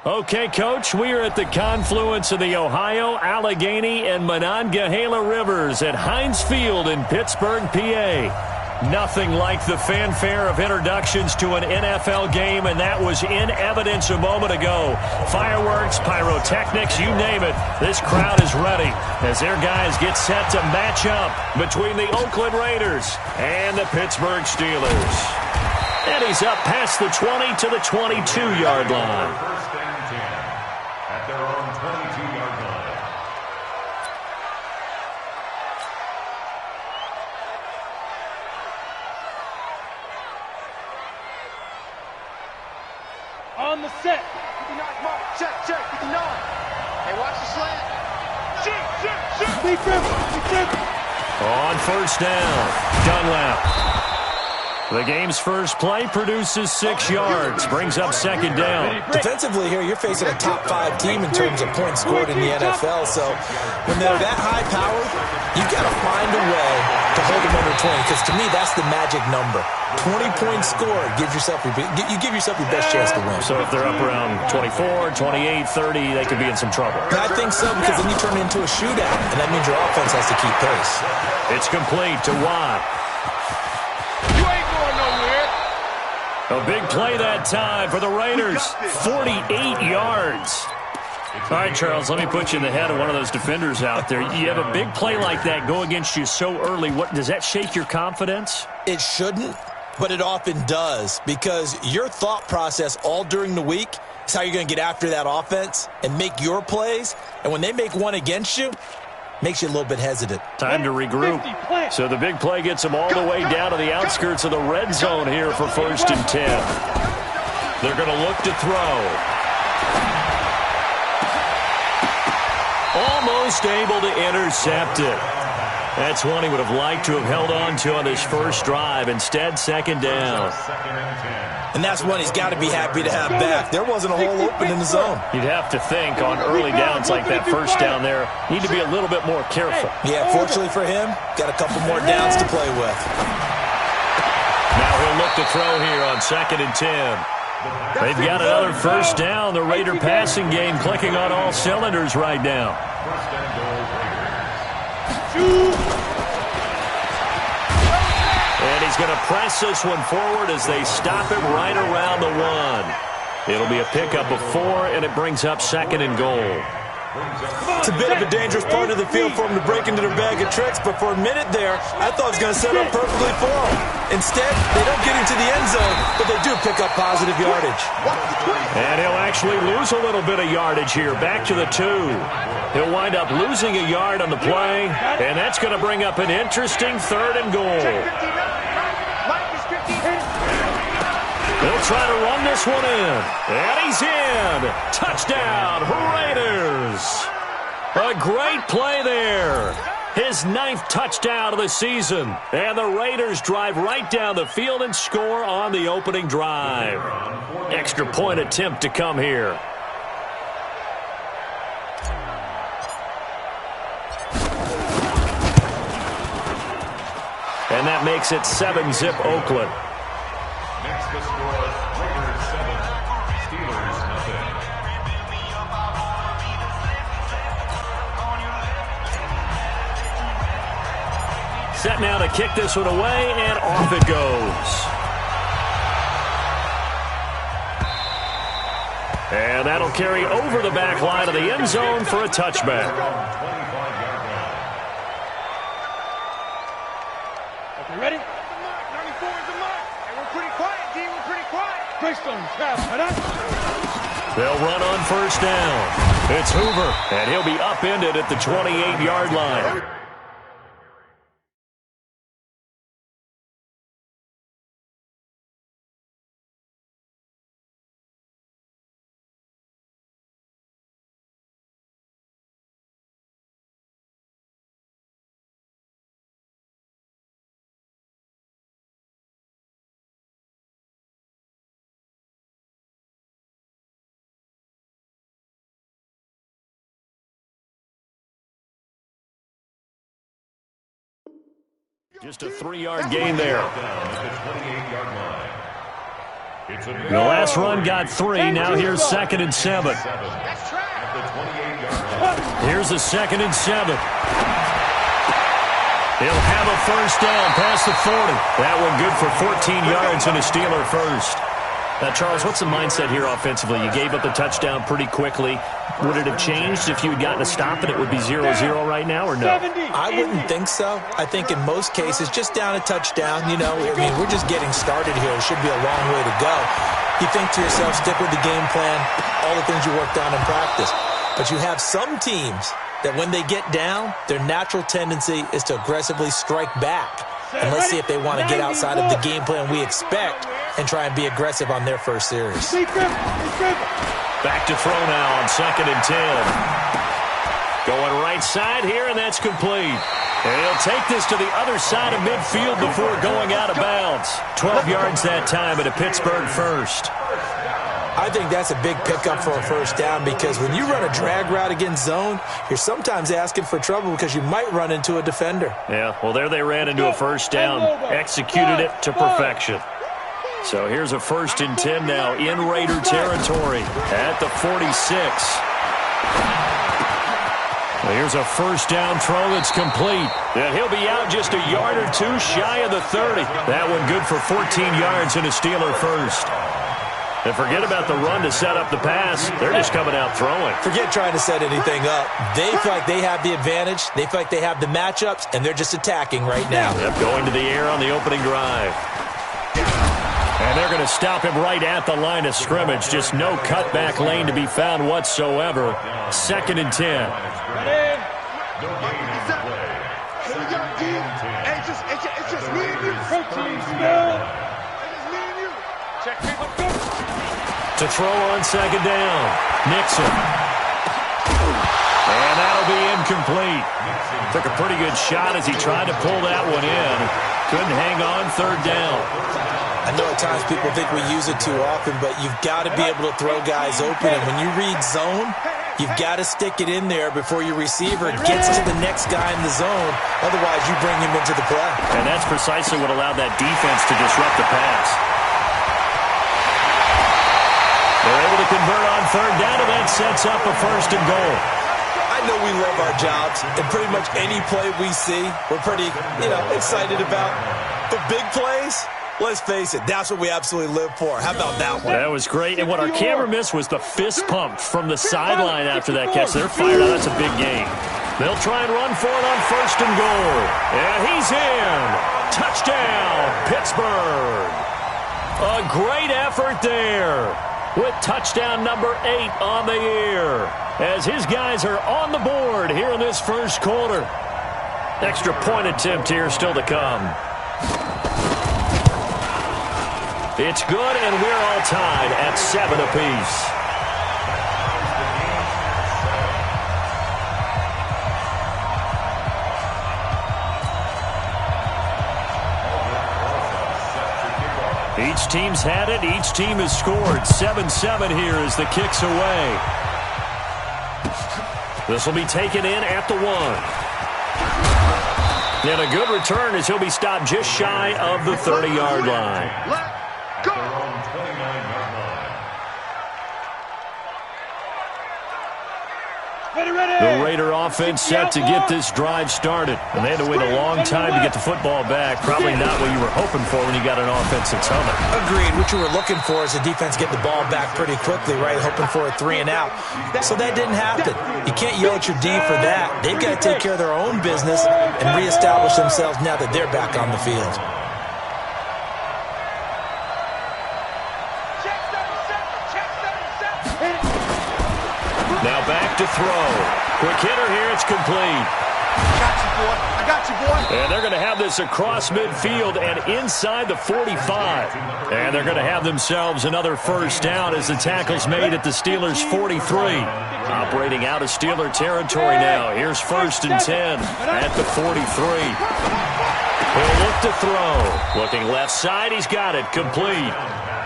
Okay, Coach, we are at the confluence of the Ohio, Allegheny, and Monongahela Rivers at Heinz Field in Pittsburgh, PA. Nothing like the fanfare of introductions to an NFL game, and that was in evidence a moment ago. Fireworks, pyrotechnics, you name it. This crowd is ready as their guys get set to match up between the Oakland Raiders and the Pittsburgh Steelers. And he's up past the 20 to the 22-yard line. First and 10 at their own 22-yard line. On the set. 59, come on. Check, 59. Hey, watch the slant. Check. Deep rip. On first down, Dunlap. The game's first play produces 6 yards, brings up second down. Defensively here, you're facing a top 5 team in terms of points scored in the NFL. So when they're that high powered, you've got to find a way to hold them under 20. Because to me, that's the magic number. 20 points scored gives yourself your best chance to win. So if they're up around 24, 28, 30, they could be in some trouble. I think so, because then you turn it into a shootout, and that means your offense has to keep pace. It's complete to Watt. A big play that time for the Raiders. 48 yards. All right, Charles, let me put you in the head of one of those defenders out there. You have a big play like that go against you so early. What does that shake your confidence? It shouldn't, but it often does, because your thought process all during the week is how you're going to get after that offense and make your plays. And when they make one against you, makes you a little bit hesitant. Time to regroup. So the big play gets them all the way down to the outskirts of the red zone here for first and 10. They're going to look to throw. Almost able to intercept it. That's one he would have liked to have held on to on his first drive. Instead, second down. And that's one he's got to be happy to have back. There wasn't a hole open in the zone. You'd have to think on early downs like that first down there, need to be a little bit more careful. Yeah, fortunately for him, got a couple more downs to play with. Now he'll look to throw here on second and 10. They've got another first down. The Raider passing game clicking on all cylinders right now. First and goal, And he's going to press this one forward as they stop it right around the 1. It'll be a pickup of 4, and it brings up second and goal. It's a bit of a dangerous part of the field for him to break into their bag of tricks, but for a minute there, I thought it was going to set up perfectly for him. Instead, they don't get into the end zone, but they do pick up positive yardage. And he'll actually lose a little bit of yardage here, back to the 2. He'll wind up losing a yard on the play, and that's going to bring up an interesting third and goal. They'll try to run this one in, and he's in. Touchdown, Raiders. A great play there. His 9th touchdown of the season, and the Raiders drive right down the field and score on the opening drive. Extra point attempt to come here. And that makes it 7-zip Oakland. Next to score, Raiders 7, Steelers nothing. Set now to kick this one away, and off it goes. And that'll carry over the back line of the end zone for a touchback. 25-yard line. Okay, ready? 94 is the mark. And we're pretty quiet, D. We're pretty quiet. Greystone, trap, They'll run on first down. It's Hoover, and he'll be upended at the 28-yard line. Just a 3-yard gain there. Down at the 28-yard line. The last run got 3. Now here's 2nd and 7. Here's a 2nd and 7. He'll have a first down past the 40. That one good for 14 yards and a Steeler first. Now, Charles, what's the mindset here offensively? You gave up the touchdown pretty quickly. Would it have changed if you had gotten a stop and it would be 0-0 right now, or no? I wouldn't think so. I think in most cases, just down a touchdown, you know, I mean, we're just getting started here. It should be a long way to go. You think to yourself, stick with the game plan, all the things you worked on in practice. But you have some teams that when they get down, their natural tendency is to aggressively strike back. And let's see if they want to get outside of the game plan we expect and try and be aggressive on their first series. Back to throw now on 2nd and 10. Going right side here, and that's complete. And he'll take this to the other side of midfield before going out of bounds. 12 yards that time at a Pittsburgh first. I think that's a big pickup for a first down because when you run a drag route against zone, you're sometimes asking for trouble because you might run into a defender. Yeah, well, there they ran into a first down, executed it to perfection. So here's a 1st and 10 now in Raider territory at the 46. Well, here's a first down throw that's complete. And he'll be out just a yard or 2 shy of the 30. That one good for 14 yards and a Steeler first. And forget about the run to set up the pass. They're just coming out throwing. Forget trying to set anything up. They feel like they have the advantage. They feel like they have the matchups, and they're just attacking right now. Yep, going to the air on the opening drive. And they're going to stop him right at the line of scrimmage. Just no cutback lane to be found whatsoever. 2nd and 10. To throw on 2nd down. Nixon. And that'll be incomplete. Took a pretty good shot as he tried to pull that one in. Couldn't hang on 3rd down. I know at times people think we use it too often, but you've got to be able to throw guys open. And when you read zone, you've got to stick it in there before your receiver gets to the next guy in the zone. Otherwise, you bring him into the play. And that's precisely what allowed that defense to disrupt the pass. They're able to convert on 3rd down, and that sets up a 1st and goal. I know we love our jobs, and pretty much any play we see, we're pretty, excited about. But big plays, let's face it, that's what we absolutely live for. How about that one? That was great, and what our camera missed was the fist pump from the sideline after that catch. They're fired out. That's a big game. They'll try and run for it on 1st and goal. And he's in. Touchdown, Pittsburgh. A great effort there, with touchdown number 8 on the year, as his guys are on the board here in this first quarter. Extra point attempt here still to come. It's good, and we're all tied at 7 apiece. Each team's had it. Each team has scored. 7-7 here as the kick's away. This will be taken in at the 1. And a good return as he'll be stopped just shy of the 30-yard line. At their own 29-yard line. The Raider offense set to get this drive started. And they had to wait a long time to get the football back. Probably not what you were hoping for when you got an offense that's humming. Agreed. What you were looking for is the defense get the ball back pretty quickly, right? Hoping for a 3 and out. So that didn't happen. You can't yell at your D for that. They've got to take care of their own business and reestablish themselves now that they're back on the field. Now back to throw. Quick hitter here. It's complete. I got you, boy. And they're going to have this across midfield and inside the 45. And they're going to have themselves another first down as the tackle's made at the Steelers' 43. Operating out of Steeler territory now. Here's 1st and 10 at the 43. He'll look to throw. Looking left side. He's got it. Complete.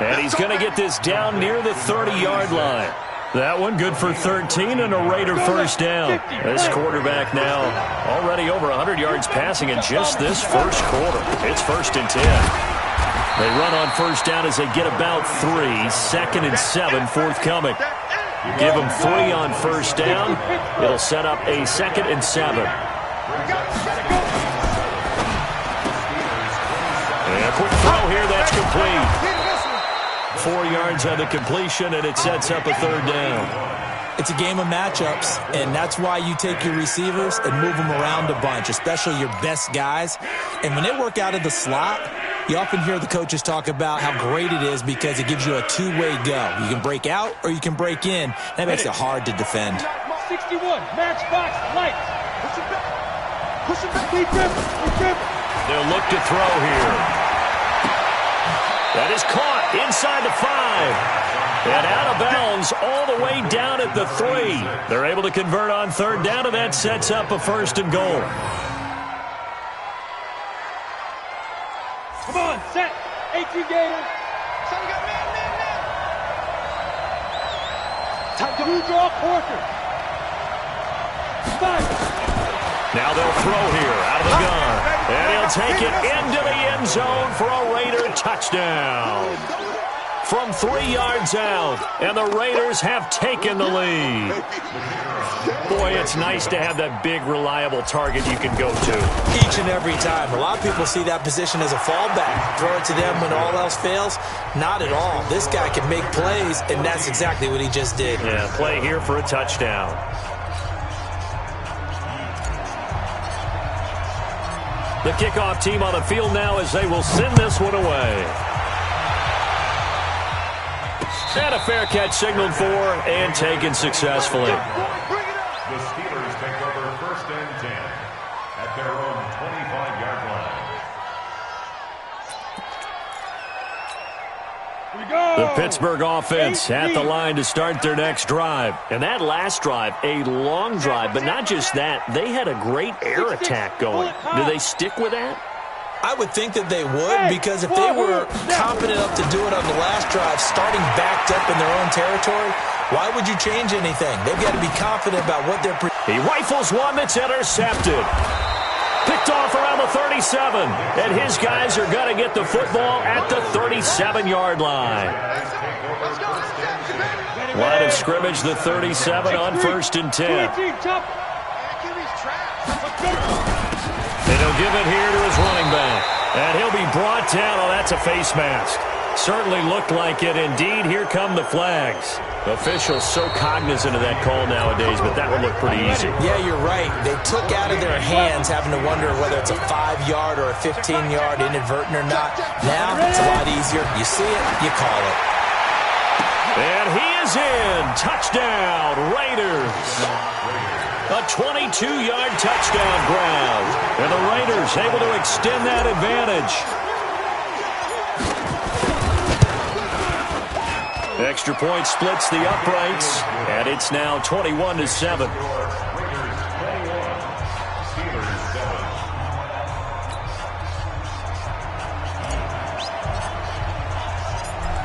And he's going to get this down near the 30-yard line. That one good for 13 and a Raider first down. This quarterback now already over 100 yards passing in just this first quarter. It's 1st and 10. They run on first down as they get about 3. 2nd and 7 forthcoming. Give them 3 on first down. It'll set up a 2nd and 7. And a quick throw here. That's complete. 4 yards on the completion, and it sets up a 3rd down. It's a game of matchups, and that's why you take your receivers and move them around a bunch, especially your best guys. And when they work out of the slot, you often hear the coaches talk about how great it is because it gives you a two-way go. You can break out or you can break in. That makes it hard to defend. 61, matchbox, lights. Push him back. Push him back. They'll look to throw here. That is caught inside the 5. And out of bounds all the way down at the 3. They're able to convert on 3rd down, and that sets up a 1st and goal. Come on, set. 18 Gator. Son, we got man. Time to draw Porter. 5. Now they'll throw here out of the gun. And he'll take it into the end zone for a Raider touchdown. From 3 yards out, and the Raiders have taken the lead. Boy, it's nice to have that big, reliable target you can go to. Each and every time. A lot of people see that position as a fallback. Throw it to them when all else fails. Not at all. This guy can make plays, and that's exactly what he just did. Yeah, play here for a touchdown. The kickoff team on the field now as they will send this one away. And a fair catch signaled for and taken successfully. The Steelers take over 1st and 10 at their own 25-yard line. Here we go. The Pittsburgh offense at the line to start their next drive. And that last drive, a long drive, but not just that. They had a great air attack going. Do they stick with that? I would think that they would, because if they were confident enough to do it on the last drive, starting backed up in their own territory, why would you change anything? They've got to be confident about what they're... He rifles one that's intercepted. Picked off around the 37. And his guys are going to get the football at the 37-yard line. Line of scrimmage, the 37 on 1st and 10. And he'll give it here to his running back. And he'll be brought down. Oh, that's a face mask. Certainly looked like it. Indeed, here come the flags. Officials so cognizant of that call nowadays, but that would look pretty easy. Yeah, you're right. They took out of their hands having to wonder whether it's a 5-yard or a 15-yard inadvertent or not. Now, it's a lot easier. You see it, you call it. And he is in. Touchdown, Raiders. A 22-yard touchdown grab. And the Raiders able to extend that advantage. Extra point splits the uprights, and it's now 21-7.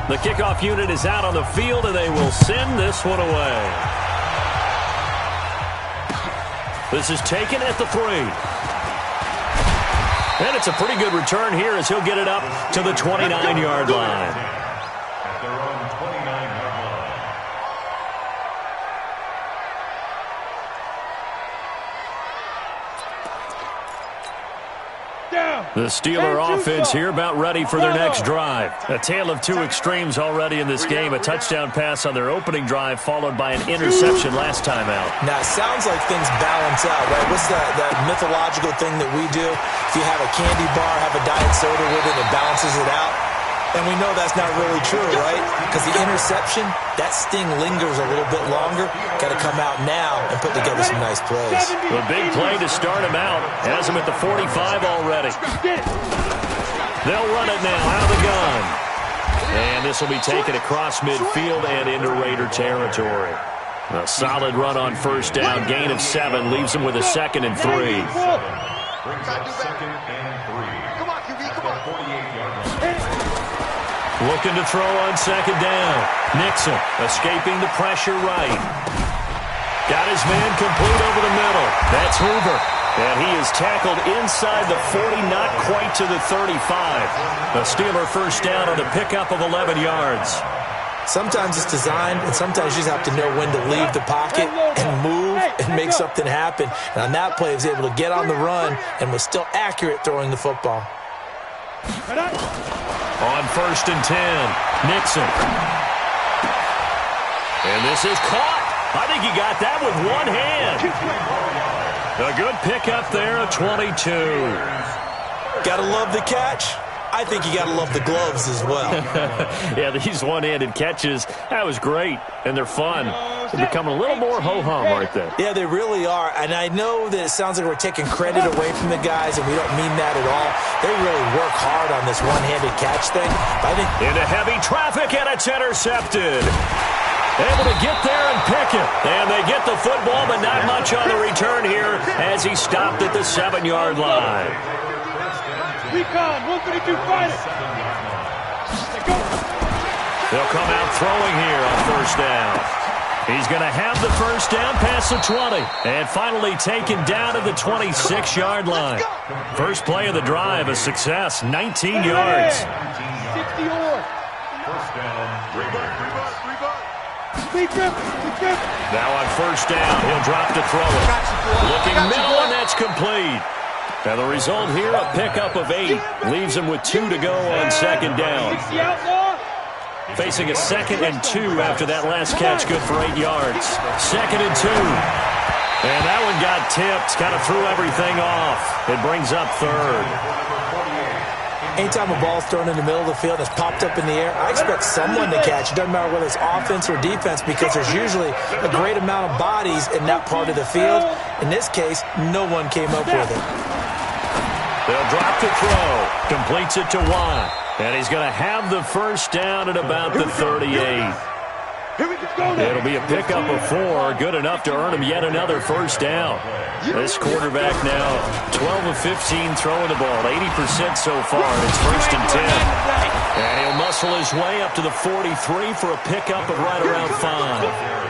The kickoff unit is out on the field, and they will send this one away. This is taken at the 3. And it's a pretty good return here as he'll get it up to the 29-yard line. At their own 29-yard line. The Steeler offense here about ready for their next drive. A tale of two extremes already in this game. A touchdown pass on their opening drive followed by an interception last time out. Now, it sounds like things balance out, right? What's that mythological thing that we do? If you have a candy bar, have a diet soda with it, it balances it out. And we know that's not really true, right? Because the interception, that sting lingers a little bit longer. Got to come out now and put together some nice plays. A big play to start him out. Has him at the 45 already. They'll run it now out of the gun. And this will be taken across midfield and into Raider territory. A solid run on first down. Gain of 7 leaves them with a 2nd and 3. Brings up 2nd and 3. Come on, QB, come on. 48-yard line. Looking to throw on 2nd down. Nixon escaping the pressure right. Got his man complete over the middle. That's Hoover. And he is tackled inside the 40, not quite to the 35. A Steeler first down on the pickup of 11 yards. Sometimes it's designed, and sometimes you just have to know when to leave the pocket and move and make something happen. And on that play, he was able to get on the run and was still accurate throwing the football. On 1st and 10, Nixon. And this is caught. I think he got that with one hand. A good pickup there, a 22. Gotta love the catch. I think you gotta love the gloves as well. Yeah, these one-handed catches, that was great, and they're fun. They're becoming a little more ho-hum, aren't they? Yeah, they really are, and I know that it sounds like we're taking credit away from the guys, and we don't mean that at all. They really work hard on this one-handed catch thing. But I think into heavy traffic, and it's intercepted. Able to get there and pick it. And they get the football, but not much on the return here as he stopped at the 7-yard line. Recon, 132 fighter. They'll come out throwing here on 1st down. He's going to have the 1st down past the 20. And finally taken down to the 26-yard line. First play of the drive, a success, 19 yards. 60 or. 1st down, Rebut. Now on 1st down, he'll drop to throw it. Looking middle, and that's complete. And the result here, a pickup of 8. Leaves him with 2 to go on 2nd down. Facing a 2nd and 2 after that last catch, good for 8 yards. 2nd and 2. And that one got tipped, kind of threw everything off. It brings up 3rd. anytime a ball's thrown in the middle of the field and it's popped up in the air, I expect someone to catch. It doesn't matter whether it's offense or defense, because there's usually a great amount of bodies in that part of the field. In this case, no one came up with it. They'll drop to throw. Completes it to Watt. And he's going to have the first down at about the 38. It'll be a pickup of 4, good enough to earn him yet another first down. This quarterback now 12 of 15 throwing the ball, 80% so far, and it's 1st and 10. And he'll muscle his way up to the 43 for a pickup of right around 5.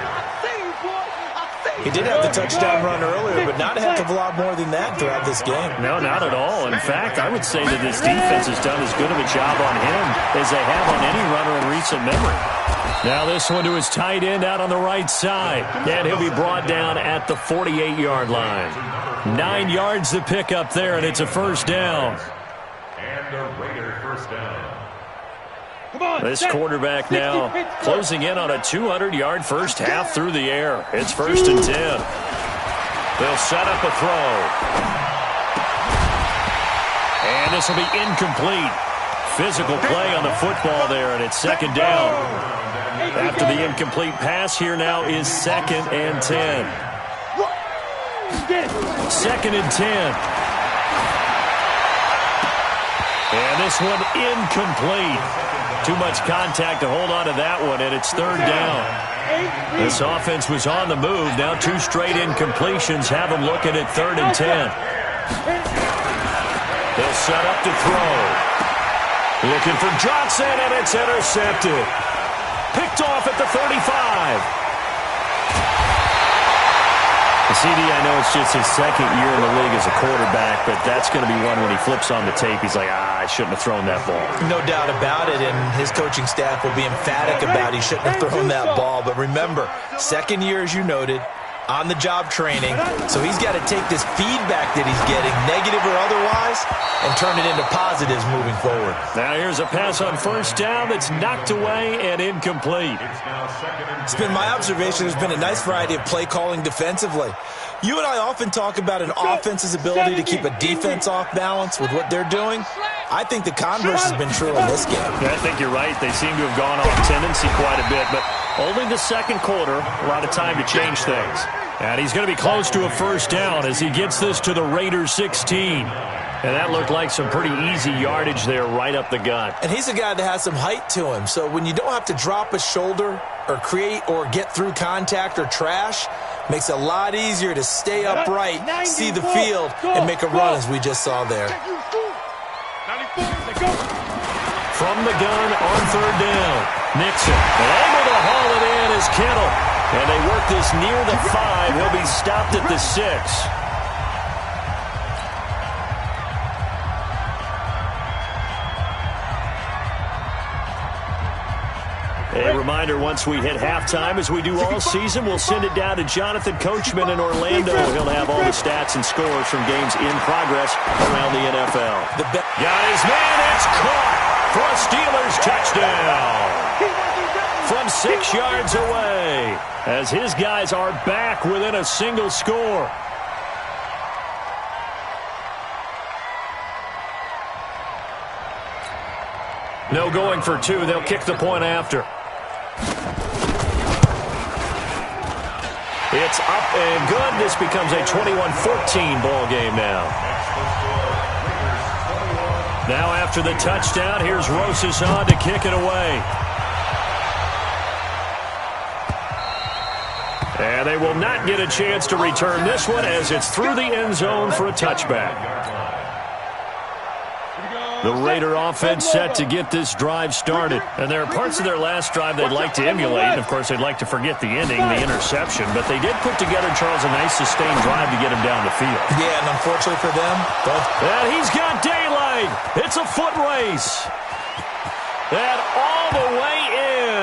He did have the touchdown run earlier, but not a heck of a lot more than that throughout this game. No, not at all. In fact, I would say that this defense has done as good of a job on him as they have on any runner in recent memory. Now this one to his tight end out on the right side. And he'll be brought down at the 48-yard line. 9 yards to pick up there, and it's a first down. And the Raider first down. This quarterback now closing in on a 200-yard first half through the air. It's 1st and 10. They'll set up a throw. And this will be incomplete. Physical play on the football there, and it's 2nd down. After the incomplete pass, here now is 2nd and 10. 2nd and 10. And this one incomplete. Too much contact to hold on to that one, and it's 3rd down. This offense was on the move. Now 2 straight incompletions have them looking at 3rd and 10. They'll set up to throw. Looking for Johnson, and it's intercepted. Picked off at the 35. CD, I know it's just his 2nd year in the league as a quarterback, but that's going to be one when he flips on the tape. He's like, I shouldn't have thrown that ball. No doubt about it, and his coaching staff will be emphatic about he shouldn't have thrown that ball. But remember, 2nd year, as you noted, on-the-job training, so he's got to take this feedback that he's getting, negative or otherwise, and turn it into positives moving forward. Now here's a pass on 1st down that's knocked away and incomplete. It's been my observation there's been a nice variety of play calling defensively. You and I often talk about an offense's ability to keep a defense off balance with what they're doing. I think the converse has been true in this game. Yeah, I think you're right. They seem to have gone off tendency quite a bit, but only the 2nd quarter, a lot of time to change things. And he's going to be close to a first down as he gets this to the Raiders 16. And that looked like some pretty easy yardage there right up the gut. And he's a guy that has some height to him. So when you don't have to drop a shoulder or create or get through contact or trash, makes it a lot easier to stay upright, see the field, and make a run as we just saw there. From the gun on 3rd down, Nixon. And able to haul it in is Kittle. And they work this near the 5. He'll be stopped at the 6. A reminder, once we hit halftime, as we do all season, we'll send it down to Jonathan Coachman in Orlando. He'll have all the stats and scores from games in progress around the NFL. Got his man, it's caught for a Steelers touchdown from 6 yards away, as his guys are back within a single score. No going for two. They'll kick the point after. It's up and good. This becomes a 21-14 ball game now. Now after the touchdown, here's Rosas to kick it away. And they will not get a chance to return this one as it's through the end zone for a touchback. The Raider offense set to get this drive started. And there are parts of their last drive they'd like to emulate. And, of course, they'd like to forget the ending, the interception. But they did put together, Charles, a nice sustained drive to get him down the field. Yeah, and unfortunately for them, and he's got daylight. It's a foot race. And all the way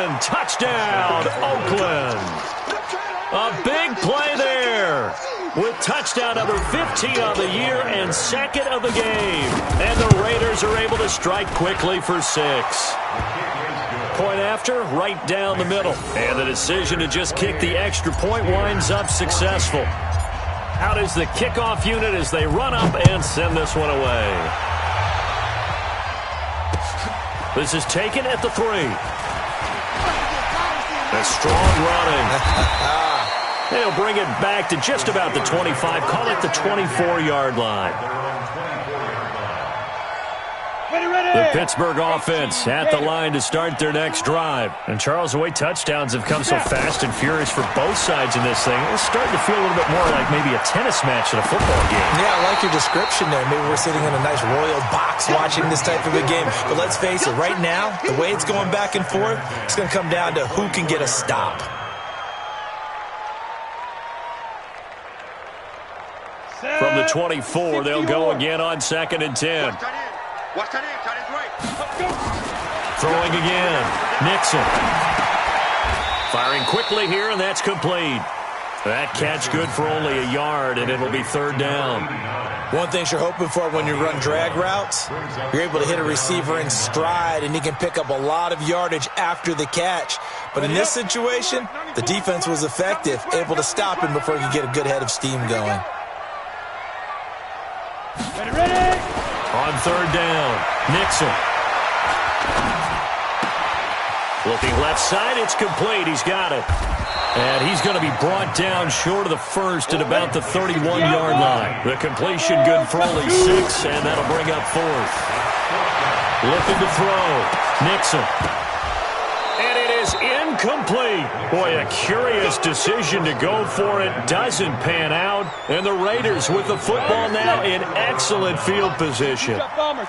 in. Touchdown, Oakland. A big play there, with touchdown number 15 on the year and second of the game. And the Raiders are able to strike quickly for 6. Point after, right down the middle. And the decision to just kick the extra point winds up successful. Out is the kickoff unit as they run up and send this one away. This is taken at the 3. A strong running. They'll bring it back to just about the 25. Call it the 24-yard line. The Pittsburgh offense at the line to start their next drive. And, Charles, the way touchdowns have come so fast and furious for both sides in this thing, it's starting to feel a little bit more like maybe a tennis match in a football game. Yeah, I like your description there. Maybe we're sitting in a nice royal box watching this type of a game. But let's face it, right now, the way it's going back and forth, it's going to come down to who can get a stop. From the 24, they'll go again on 2nd and 10. Throwing again. Nixon. Firing quickly here, and that's complete. That catch good for only a yard, and it'll be 3rd down. One thing you're hoping for when you run drag routes, you're able to hit a receiver in stride, and he can pick up a lot of yardage after the catch. But in this situation, the defense was effective, able to stop him before he could get a good head of steam going. Ready. On 3rd down, Nixon. Looking left side, it's complete. He's got it. And he's going to be brought down short of the first at about the 31-yard line. The completion good for only 6, and that'll bring up 4th. Looking to throw. Nixon. And it is incomplete. Boy, a curious decision to go for it. Doesn't pan out. And the Raiders with the football now in excellent field position.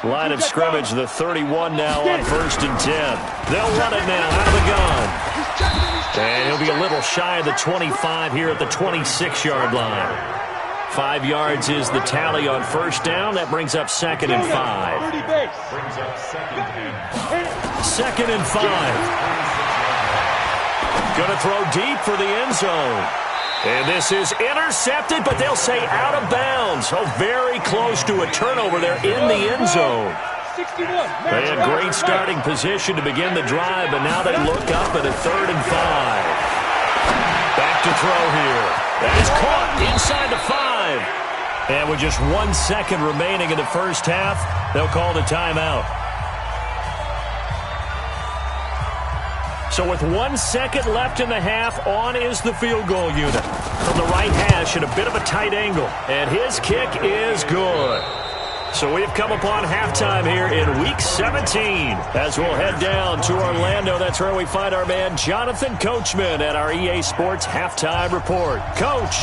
Line of scrimmage, the 31 now on 1st and 10. They'll run it now out of the gun. And he'll be a little shy of the 25 here at the 26-yard line. 5 yards is the tally on 1st down. That brings up 2nd and 5. 2nd and 5. Going to throw deep for the end zone. And this is intercepted, but they'll say out of bounds. Oh, very close to a turnover there in the end zone. They had great starting position to begin the drive, but now they look up at a 3rd and 5. Back to throw here. That is caught inside the 5. And with just 1 second remaining in the first half, they'll call the timeout. So with 1 second left in the half, on is the field goal unit. From the right hash at a bit of a tight angle. And his kick is good. So we've come upon halftime here in Week 17. As we'll head down to Orlando, that's where we find our man Jonathan Coachman at our EA Sports Halftime Report. Coach.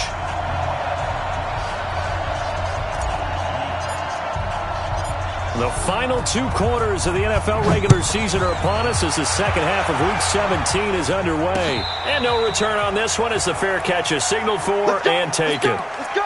The final 2 quarters of the NFL regular season are upon us as the second half of Week 17 is underway. And no return on this one as the fair catch is signaled for and taken. Let's go.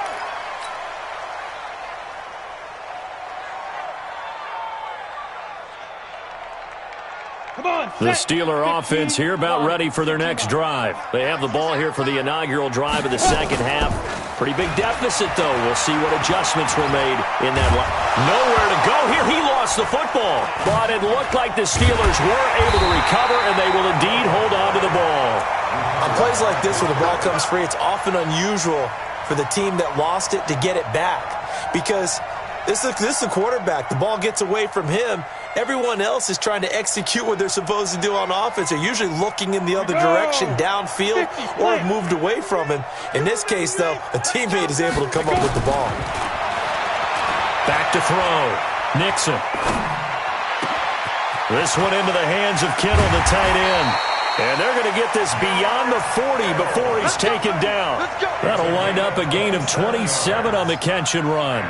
The Steeler offense here about ready for their next drive. They have the ball here for the inaugural drive of the second half. Pretty big deficit, though. We'll see what adjustments were made in that line. Nowhere to go here. He lost the football. But it looked like the Steelers were able to recover, and they will indeed hold on to the ball. On plays like this where the ball comes free, it's often unusual for the team that lost it to get it back. Because this is a quarterback. The ball gets away from him. Everyone else is trying to execute what they're supposed to do on offense. They're usually looking in the other direction, downfield, or have moved away from him. In this case, though, a teammate is able to come up with the ball. Back to throw. Nixon. This one into the hands of Kittle, the tight end. And they're going to get this beyond the 40 before he's taken down. That'll wind up a gain of 27 on the catch and run.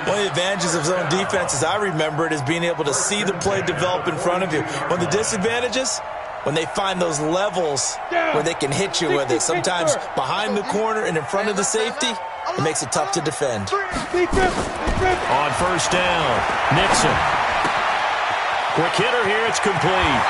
One of the advantages of zone defense, as I remember it, is being able to see the play develop in front of you. One of the disadvantages, when they find those levels where they can hit you with it, sometimes behind the corner and in front of the safety, it makes it tough to defend. On first down, Nixon. Quick hitter here, it's complete.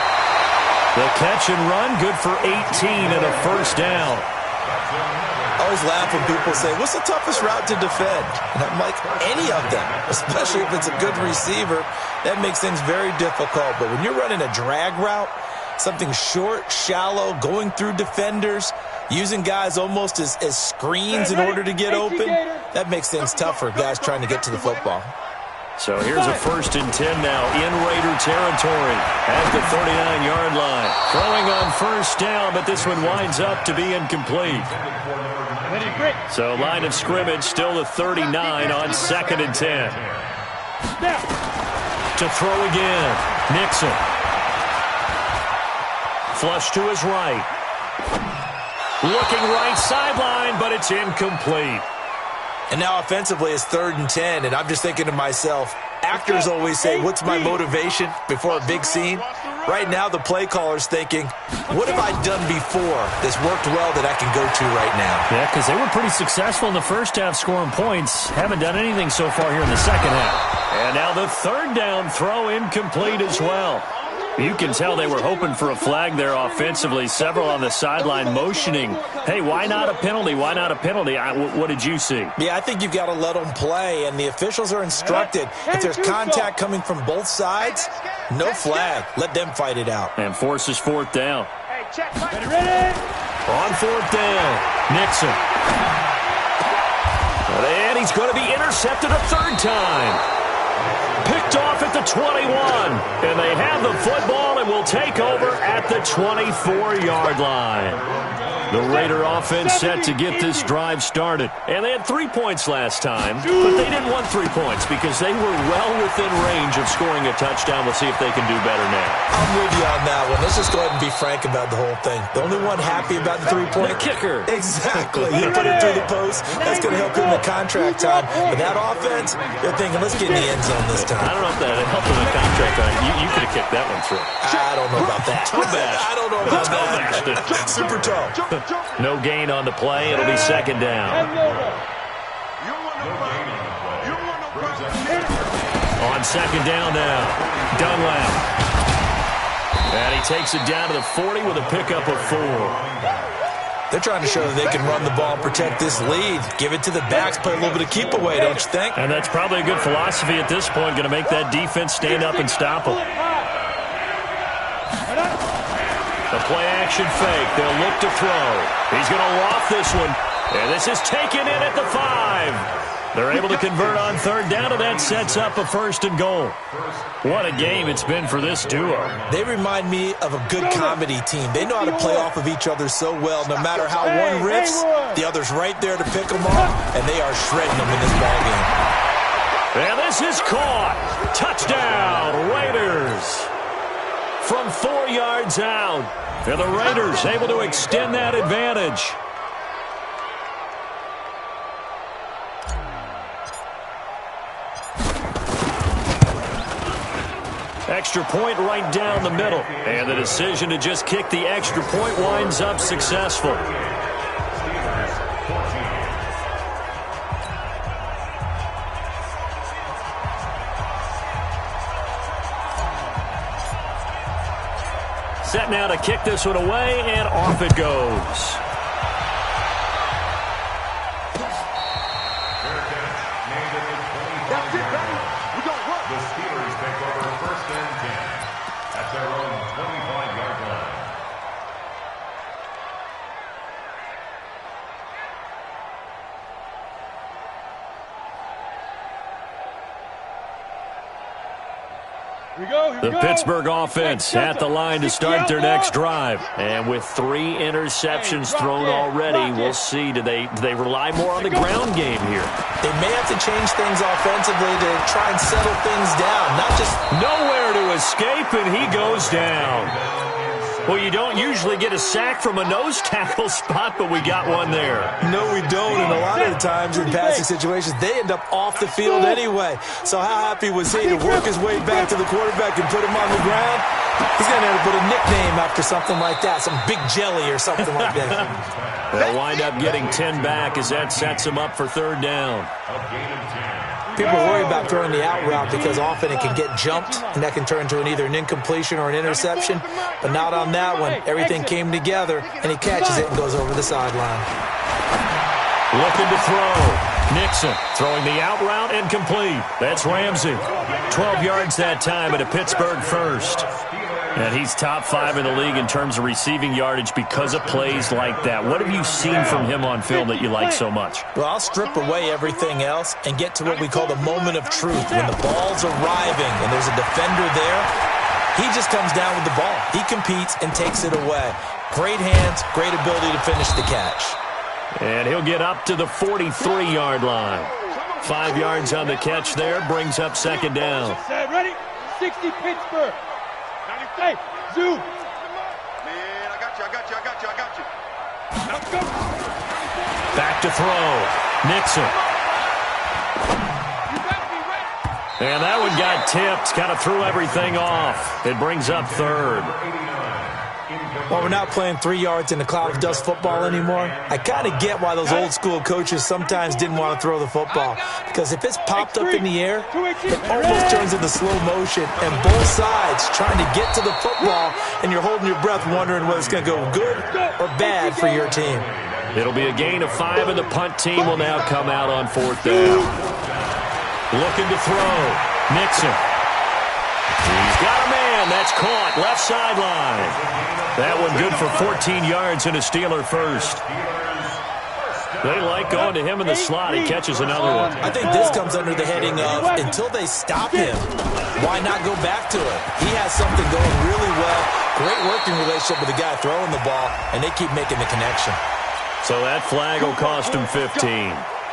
The catch and run, good for 18 and a first down. I always laugh when people say, what's the toughest route to defend? And I'm like, any of them, especially if it's a good receiver. That makes things very difficult. But when you're running a drag route, something short, shallow, going through defenders, using guys almost as screens in order to get open, that makes things tough for guys trying to get to the football. So here's a 1st and 10 now in Raider territory at the 39-yard line. Throwing on first down, but this one winds up to be incomplete. So line of scrimmage still the 39 on 2nd and 10. To throw again, Nixon. Flush to his right. Looking right sideline, but it's incomplete. And now offensively it's 3rd and 10, and I'm just thinking to myself, actors always say, what's my motivation before a big scene? Right now the play caller's thinking, what have I done before that's worked well that I can go to right now? Yeah, because they were pretty successful in the first half scoring points. Haven't done anything so far here in the second half. And now the 3rd down throw incomplete as well. You can tell they were hoping for a flag there offensively. Several on the sideline motioning, hey, why not a penalty? Why not a penalty? What did you see? Yeah, I think you've got to let them play, and the officials are instructed. If there's contact coming from both sides, no flag. Let them fight it out. And forces 4th down. On 4th down, Nixon. And he's going to be intercepted a 3rd time. Picked off at the 21, and they have the football and will take over at the 24-yard line. The Raider offense set to get this drive started. And they had 3 points last time, but they didn't want 3 points because they were well within range of scoring a touchdown. We'll see if they can do better now. I'm with you on that one. Let's just go ahead and be frank about the whole thing. The only one happy about the 3-point? The kicker. Exactly. You put it through the post. That's going to help him in contract time. But that offense, they're thinking, let's get in the end zone this time. I don't know if that helped him in contract time. You could have kicked that one through. I don't know about that. I don't know about that. Super tall. No gain on the play. It'll be 2nd down. On 2nd down now, Dunlap. And he takes it down to the 40 with a pickup of 4. They're trying to show that they can run the ball and protect this lead. Give it to the backs, play a little bit of keep away, don't you think? And that's probably a good philosophy at this point. Going to make that defense stand up and stop them. The play-action fake. They'll look to throw. He's going to loft this one. And this is taken in at the 5. They're able to convert on 3rd down, and that sets up a 1st and goal. What a game it's been for this duo. They remind me of a good comedy team. They know how to play off of each other so well. No matter how one rips, the other's right there to pick them off, and they are shredding them in this ballgame. And this is caught. Touchdown, Raiders. From 4 yards out. And the Raiders able to extend that advantage. Extra point right down the middle. And the decision to just kick the extra point winds up successful. Set now to kick this one away, and off it goes. That's it, baby. We don't work. The Steelers take over first and 10 at their own 25-yard line. The Pittsburgh offense at the line to start their next drive. And with 3 interceptions thrown already, we'll see. Do they rely more on the ground game here? They may have to change things offensively to try and settle things down. Not just nowhere to escape, and he goes down. Well, you don't usually get a sack from a nose tackle spot, but we got one there. No, we don't. And a lot of the times in passing situations, they end up off the field anyway. So how happy was he to work his way back to the quarterback and put him on the ground? He's going to have to put a nickname after something like that, some big jelly or something like that. They'll wind up getting 10 back as that sets him up for third down. People worry about throwing the out route because often it can get jumped, and that can turn into either an incompletion or an interception. But not on that one. Everything came together, and he catches it and goes over the sideline. Looking to throw. Nixon throwing the out route incomplete. That's Ramsey. 12 yards that time at a Pittsburgh first. And he's top 5 in the league in terms of receiving yardage because of plays like that. What have you seen from him on film that you like so much? Well, I'll strip away everything else and get to what we call the moment of truth. When the ball's arriving and there's a defender there, he just comes down with the ball. He competes and takes it away. Great hands, great ability to finish the catch. And he'll get up to the 43-yard line. 5 yards on the catch there, brings up second down. Ready? 60 Pittsburgh. Hey, zoom. Man, I got you. Let's go. Back to throw. Nixon. And that one got tipped. Kind of threw everything off. It brings up third. Well, we're not playing 3 yards in a cloud of dust football anymore. I kind of get why those old school coaches sometimes didn't want to throw the football. Because if it's popped up in the air, it almost turns into slow motion. And both sides trying to get to the football, and you're holding your breath wondering whether it's going to go good or bad for your team. It'll be a gain of 5, and the punt team will now come out on fourth down. Looking to throw. Nixon. He's got a man. That's caught. Left sideline. That one good for 14 yards and a Steeler first. They like going to him in the slot. He catches another one. I think this comes under the heading of until they stop him, why not go back to it? He has something going really well. Great working relationship with the guy throwing the ball, and they keep making the connection. So that flag will cost him 15.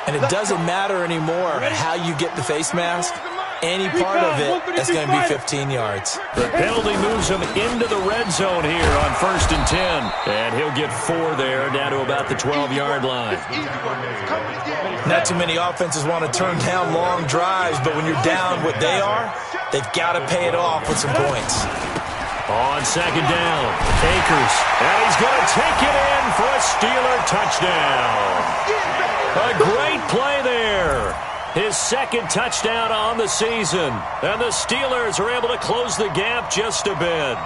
And it doesn't matter anymore how you get the face mask. Any part of it, that's going to be 15 yards. The penalty moves him into the red zone here on first and 10. And he'll get 4 there, down to about the 12-yard line. Not too many offenses want to turn down long drives, but when you're down what they are, they've got to pay it off with some points. On second down, Akers. And he's going to take it in for a Steeler touchdown. A great play there. His second touchdown on the season. And the Steelers are able to close the gap just a bit.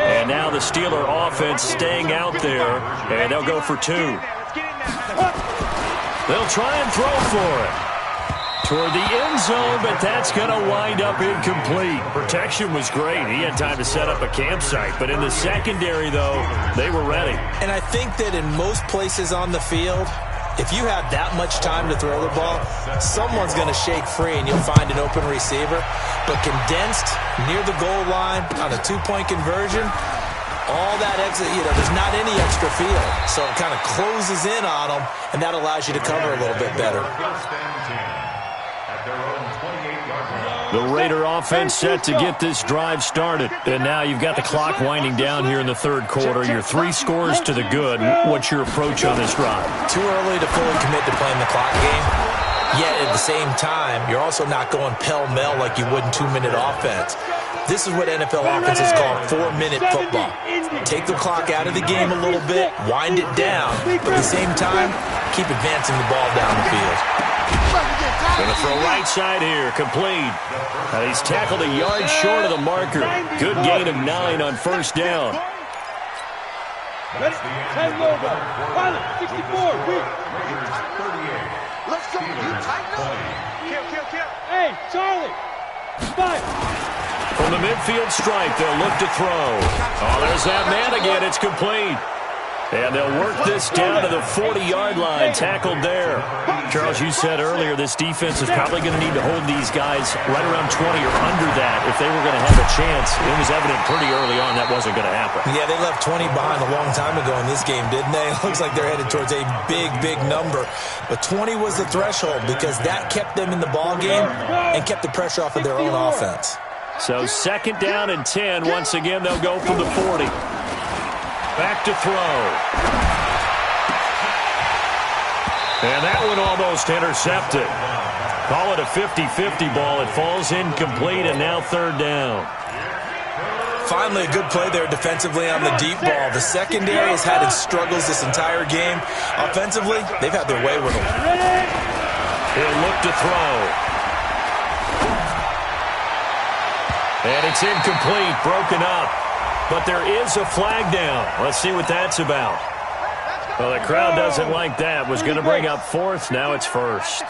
And now the Steeler offense staying out there. And they'll go for 2. They'll try and throw for it. Toward the end zone, but that's going to wind up incomplete. Protection was great. He had time to set up a campsite. But in the secondary, though, they were ready. And I think that in most places on the field, if you have that much time to throw the ball, someone's going to shake free and you'll find an open receiver. But condensed near the goal line on a 2-point conversion, all that exit, there's not any extra field. So it kind of closes in on them, and that allows you to cover a little bit better. The Raider offense set to get this drive started. And now you've got the clock winding down here in the third quarter. Your 3 scores to the good. What's your approach on this drive? Too early to fully commit to playing the clock game. Yet at the same time, you're also not going pell-mell like you would in 2-minute offense. This is what NFL offenses call 4-minute football. Take the clock out of the game a little bit, wind it down, but at the same time, keep advancing the ball down the field. Going to for a right side here, complete. And he's tackled a yard short of the marker. Good gain of 9 on first down. Ready? 10 logo. Pilot, 64. Weak. Let's go. You tighten up. Kill. Hey, Charlie. 5. From the midfield stripe, they'll look to throw. Oh, there's that man again. It's complete. And they'll work this down to the 40-yard line, tackled there. Charles, you said earlier this defense is probably going to need to hold these guys right around 20 or under that if they were going to have a chance. It was evident pretty early on that wasn't going to happen. Yeah, they left 20 behind a long time ago in this game, didn't they? It looks like they're headed towards a big, big number. But 20 was the threshold because that kept them in the ball game and kept the pressure off of their own offense. So second down and 10. Once again, they'll go from the 40. Back to throw. And that one almost intercepted. Call it a 50-50 ball. It falls incomplete, and now third down. Finally, a good play there defensively on the deep ball. The secondary has had its struggles this entire game. Offensively, they've had their way with them. He'll look to throw. And it's incomplete, broken up. But there is a flag down. Let's see what that's about. Well, the crowd doesn't like that. Was going to bring up fourth. Now it's first.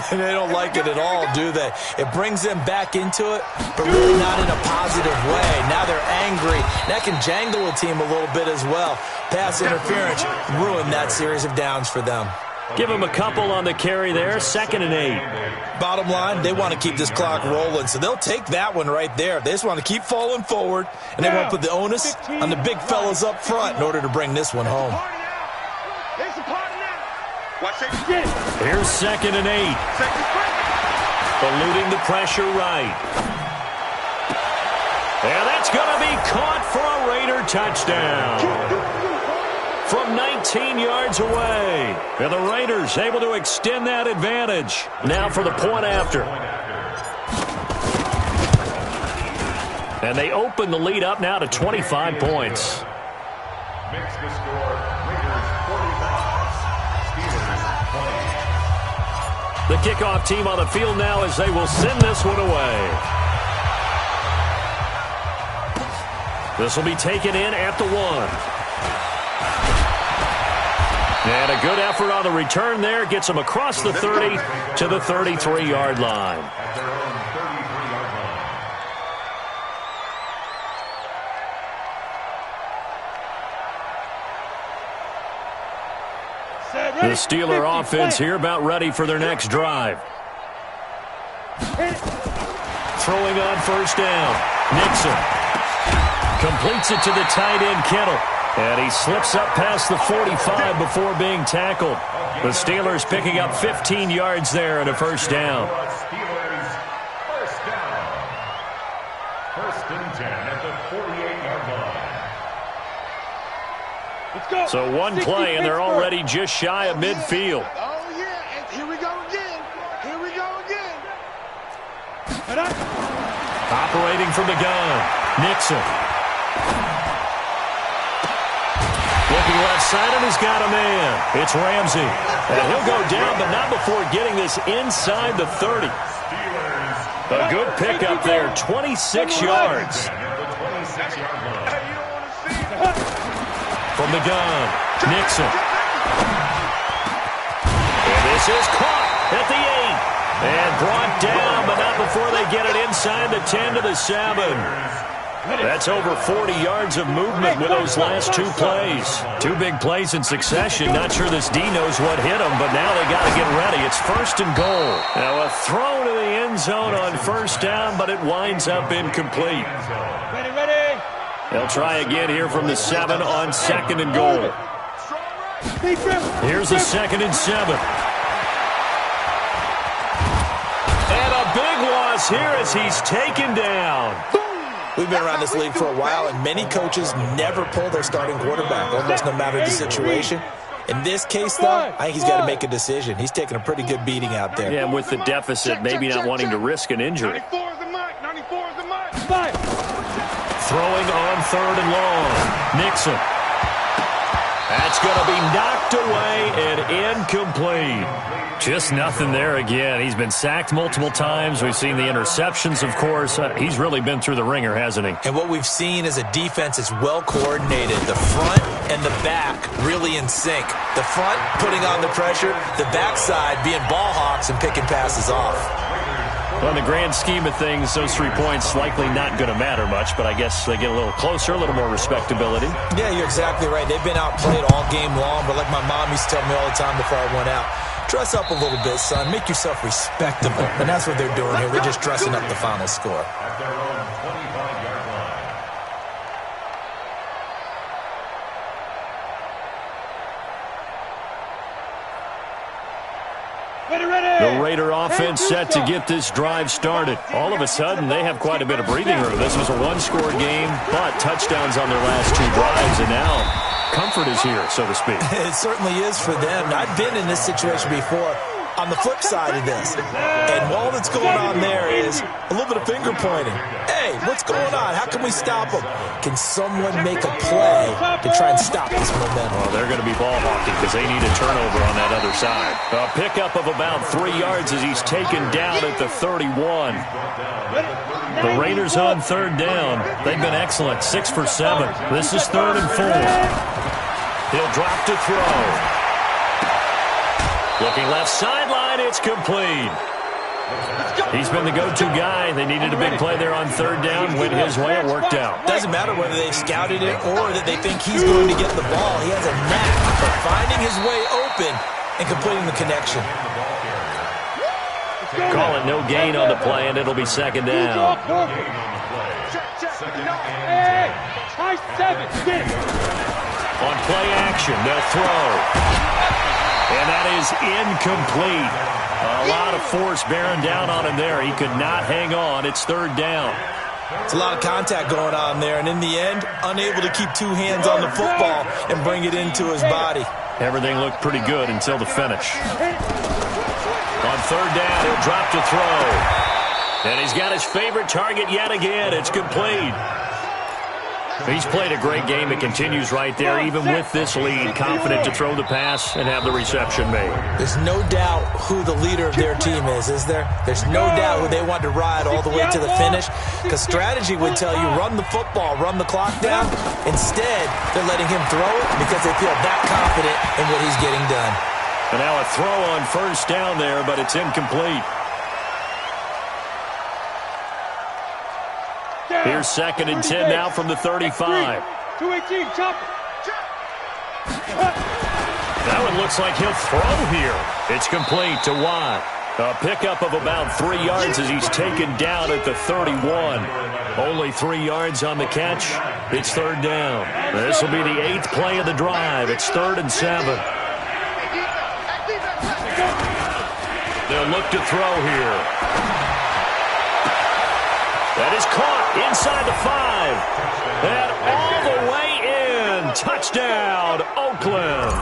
They don't like it at all, do they? It brings them back into it, but really not in a positive way. Now they're angry. That can jangle a team a little bit as well. Pass interference ruined that series of downs for them. Give them a couple on the carry there. 2nd and 8. Bottom line, they want to keep this clock rolling, so they'll take that one right there. They just want to keep falling forward, and they want to put the onus on the big fellas up front in order to bring this one home. Here's 2nd and 8. Eluding the pressure right. And that's going to be caught for a Raider touchdown. From 19 yards away. And the Raiders able to extend that advantage. Now for the point after. And they open the lead up now to 25 points. Makes the score Raiders 45, Steelers 20. The kickoff team on the field now as they will send this one away. This will be taken in at the 1. And a good effort on the return there. Gets them across the 30 to the 33-yard line. At their own 33-yard line. The Steeler offense here about ready for their next drive. Throwing on first down. Nixon completes it to the tight end, Kittle. And he slips up past the 45 before being tackled. The Steelers picking up 15 yards there and a first down. Steelers first down. 1st and 10 at the 48-yard line. Let's go. So one play, and they're already just shy of midfield. Oh, yeah. And here we go again. Operating from the gun. Nixon. Looking left side, and he's got a man. It's Ramsey. And he'll go down, but not before getting this inside the 30. A good pickup there, 26 yards. From the gun, Nixon. And this is caught at the 8. And brought down, but not before they get it inside the 10 to the 7. That's over 40 yards of movement with those last 2 plays. 2 big plays in succession. Not sure this D knows what hit him, but now they got to get ready. It's 1st and goal. Now a throw to the end zone on first down, but it winds up incomplete. Ready. They'll try again here from the 7 on 2nd and goal. Here's a 2nd and 7. And a big loss here as he's taken down. We've been around this league for a while, and many coaches never pull their starting quarterback, almost no matter the situation. In this case, though, I think he's got to make a decision. He's taking a pretty good beating out there. Yeah, and with the deficit, maybe not wanting to risk an injury. 94 is the mark. 5. Throwing on 3rd and long. Nixon. That's going to be knocked away and incomplete. Just nothing there again. He's been sacked multiple times. We've seen the interceptions, of course. He's really been through the ringer, hasn't he? And what we've seen is a defense is well coordinated. The front and the back really in sync. The front putting on the pressure, the backside being ball hawks and picking passes off. Well, in the grand scheme of things, those 3 points likely not going to matter much, but I guess they get a little closer, a little more respectability. Yeah, you're exactly right. They've been outplayed all game long, but like my mom used to tell me all the time before I went out, dress up a little bit, son. Make yourself respectable. And that's what they're doing here. They're just dressing up the final score. At their own 25-yard line. The Raider offense set to get this drive started. All of a sudden, they have quite a bit of breathing room. This was a one-score game, but touchdowns on their last 2 drives, and now comfort is here, so to speak. It certainly is for them. I've been in this situation before on the flip side of this. And all that's going on there is a little bit of finger pointing. Hey, what's going on? How can we stop them? Can someone make a play to try and stop this momentum? Well, they're going to be ball hawking because they need a turnover on that other side. A pickup of about 3 yards as he's taken down at the 31. The Raiders on 3rd down. They've been excellent, 6 for 7. This is 3rd and 4. He'll drop to throw. Looking left sideline, it's complete. He's been the go-to guy. They needed a big play there on 3rd down. Went his way, it worked out. Doesn't matter whether they scouted it or that they think he's going to get the ball. He has a knack for finding his way open and completing the connection. Call it no gain on the play, and it'll be 2nd down. On play action, they'll throw. And that is incomplete. A lot of force bearing down on him there. He could not hang on. It's 3rd down. It's a lot of contact going on there, and in the end, unable to keep 2 hands on the football and bring it into his body. Everything looked pretty good until the finish. On 3rd down, he'll drop to throw. And he's got his favorite target yet again. It's complete. He's played a great game. It continues right there, even with this lead. Confident to throw the pass and have the reception made. There's no doubt who the leader of their team is there? There's no doubt who they want to ride all the way to the finish, because strategy would tell you run the football, run the clock down. Instead, they're letting him throw it because they feel that confident in what he's getting done. And now a throw on 1st down there, but it's incomplete. Here's 2nd and 10 now from the 35. 218, chop. That one looks like he'll throw here. It's complete to Watt. A pickup of about 3 yards as he's taken down at the 31. Only 3 yards on the catch. It's 3rd down. This will be the 8th play of the drive. It's 3rd and 7. They'll look to throw here. That is caught inside the 5. And all the way in. Touchdown, Oakland.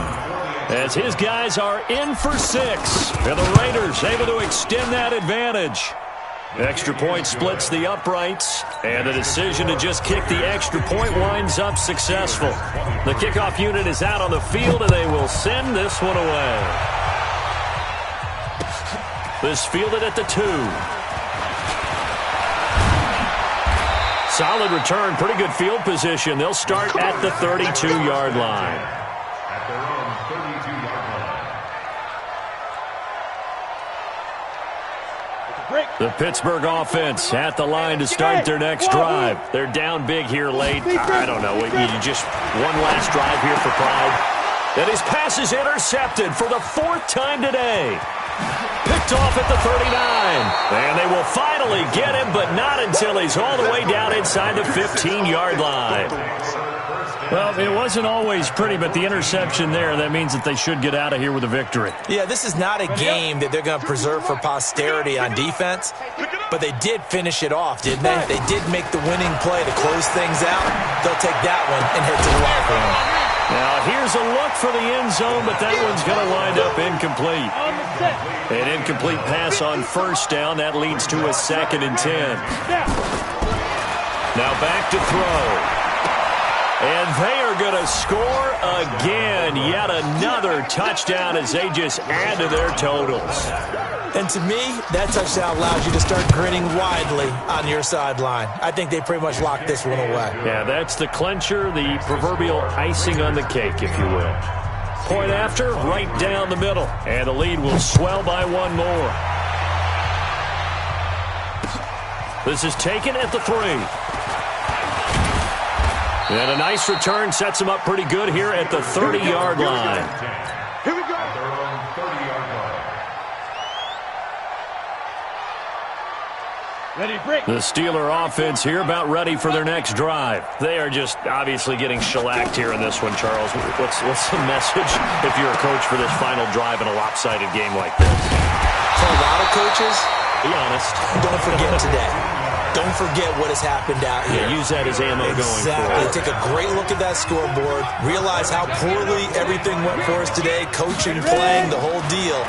As his guys are in for 6. And the Raiders able to extend that advantage. Extra point splits the uprights. And the decision to just kick the extra point winds up successful. The kickoff unit is out on the field, and they will send this one away. This fielded at the 2. Solid return, pretty good field position. They'll start at the 32-yard line. At their own 32-yard line. The Pittsburgh offense at the line to start their next drive. They're down big here late. I don't know. You just one last drive here for pride. And his pass is intercepted for the 4th time today. Picked off at the 39. And they will finally get him, but not until he's all the way down inside the 15-yard line. Well, it wasn't always pretty, but the interception there, that means that they should get out of here with a victory. Yeah, this is not a game that they're going to preserve for posterity on defense, but they did finish it off, didn't they? They did make the winning play to close things out. They'll take that one and head to the locker room. Now, here's a look for the end zone, but that one's going to wind up incomplete. An incomplete pass on 1st down. That leads to a 2nd and 10. Now back to throw. And they are are going to score again. Yet another touchdown as they just add to their totals. And to me, that touchdown allows you to start grinning widely on your sideline. I think they pretty much locked this one away. Yeah, that's the clincher, the proverbial icing on the cake, if you will. Point after, right down the middle. And the lead will swell by one more. This is taken at the 3. And a nice return sets him up pretty good here at the 30-yard line. Here we go. At their own 30-yard line. Ready, break. The Steeler offense here about ready for their next drive. They are just obviously getting shellacked here in this one, Charles. What's the message if you're a coach for this final drive in a lopsided game like this? For a lot of coaches, be honest. Don't forget today. Don't forget what has happened out here. Yeah, use that as ammo going forward. Take a great look at that scoreboard. Realize how poorly everything went for us today. Coaching, playing, the whole deal.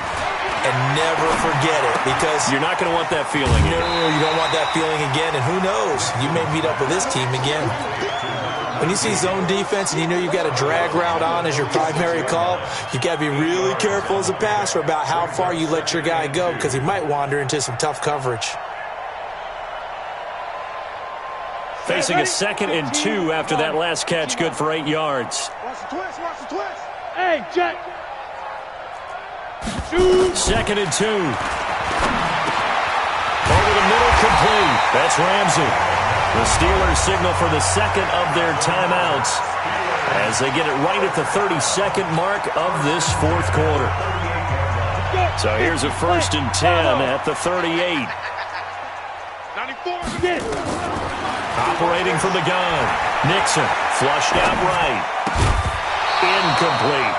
And never forget it, because you're not going to want that feeling. No, you don't want that feeling again. And who knows? You may meet up with this team again. When you see zone defense and you know you've got a drag route on as your primary call, you got to be really careful as a passer about how far you let your guy go, because he might wander into some tough coverage. Facing a 2nd and 2 after that last catch, good for 8 yards. Watch the twist, watch the twist. Hey, Jet. 2nd and 2. Over the middle, complete. That's Ramsey. The Steelers signal for the 2nd of their timeouts as they get it right at the 32nd mark of this 4th quarter. So here's a 1st and 10 at the 38. 94. Operating from the gun. Nixon flushed out right. Incomplete.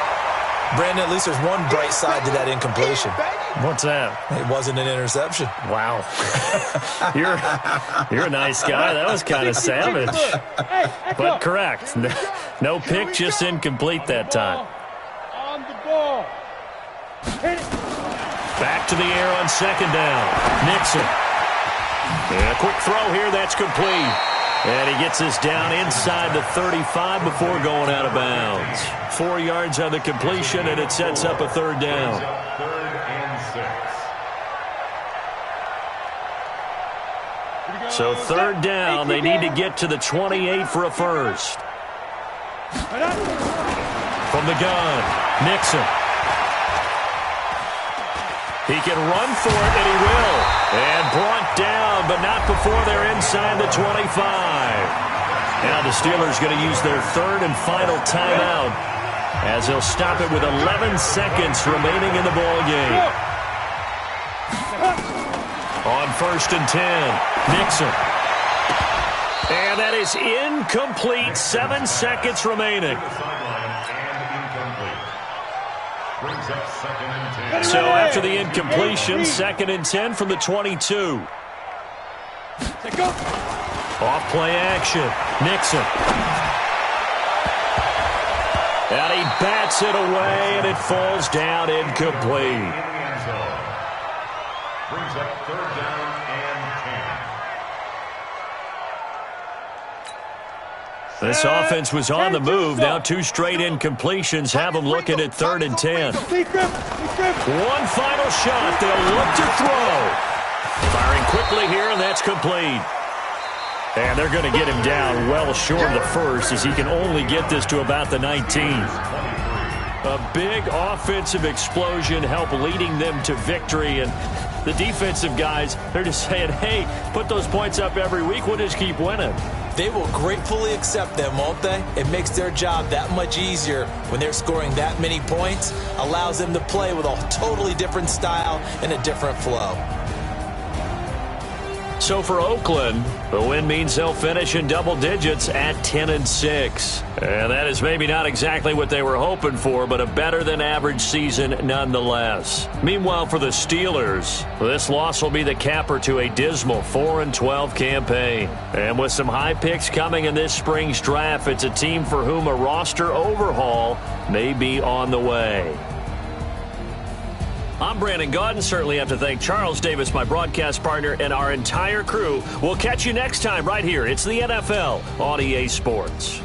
Brandon, at least there's one bright side to that incompletion. What's that? It wasn't an interception. Wow. You're a nice guy. That was kind of savage. But correct. No pick, just incomplete that time. On the ball. Back to the air on 2nd down. Nixon. And a quick throw here. That's complete. And he gets us down inside the 35 before going out of bounds. 4 yards on the completion, and it sets up a 3rd down. 3rd and 6. So 3rd down, they need to get to the 28 for a 1st. From the gun, Nixon. He can run for it, and he will. And brought down, but not before they're inside the 25. Now the Steelers going to use their 3rd and final timeout as they'll stop it with 11 seconds remaining in the ballgame. On 1st and 10, Nixon. And that is incomplete. 7 seconds remaining. So after the incompletion, 2nd and 10 from the 22. Off play action. Nixon. And he bats it away, and it falls down incomplete. Brings up 3rd down and 10. This offense was on the move. Now 2 straight incompletions have them looking at 3rd and 10. One final shot. They'll look to throw. Firing quickly here, and that's complete. And they're going to get him down well short of the 1st, as he can only get this to about the 19. A big offensive explosion helped leading them to victory. And the defensive guys, they're just saying, hey, put those points up every week. We'll just keep winning. They will gratefully accept them, won't they? It makes their job that much easier when they're scoring that many points. Allows them to play with a totally different style and a different flow. So for Oakland, the win means they'll finish in double digits at 10 and 6. And that is maybe not exactly what they were hoping for, but a better than average season nonetheless. Meanwhile, for the Steelers, this loss will be the capper to a dismal 4-12 campaign. And with some high picks coming in this spring's draft, it's a team for whom a roster overhaul may be on the way. I'm Brandon Gaudin. Certainly have to thank Charles Davis, my broadcast partner, and our entire crew. We'll catch you next time right here. It's the NFL on EA Sports.